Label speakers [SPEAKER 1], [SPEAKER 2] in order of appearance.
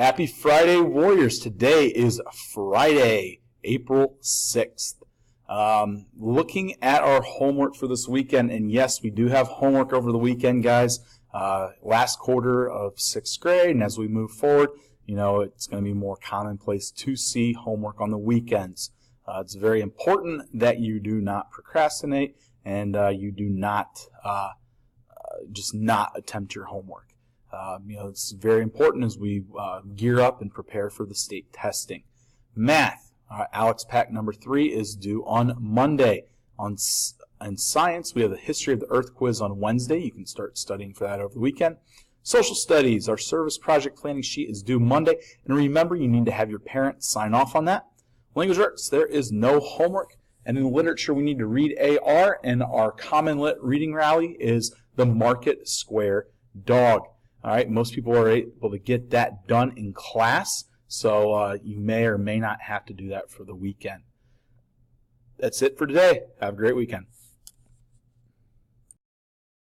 [SPEAKER 1] Happy Friday, Warriors. Today is Friday, April 6th. Looking at our homework for this weekend, and yes, we do have homework over the weekend, guys. Last quarter of 6th grade, and as we move forward, it's going to be more commonplace to see homework on the weekends. It's very important that you do not procrastinate and you do not just not attempt your homework. It's very important as we gear up and prepare for the state testing. Math, Alex Pack number 3 is due on Monday. On science, we have the history of the Earth quiz on Wednesday. You can start studying for that over the weekend. Social studies, our service project planning sheet is due Monday. And remember, you need to have your parents sign off on that. Language arts, there is no homework. And in literature, we need to read AR, and our Common Lit reading rally is The Market Square Dog. All right, most people are able to get that done in class, so you may or may not have to do that for the weekend. That's it for today. Have a great weekend.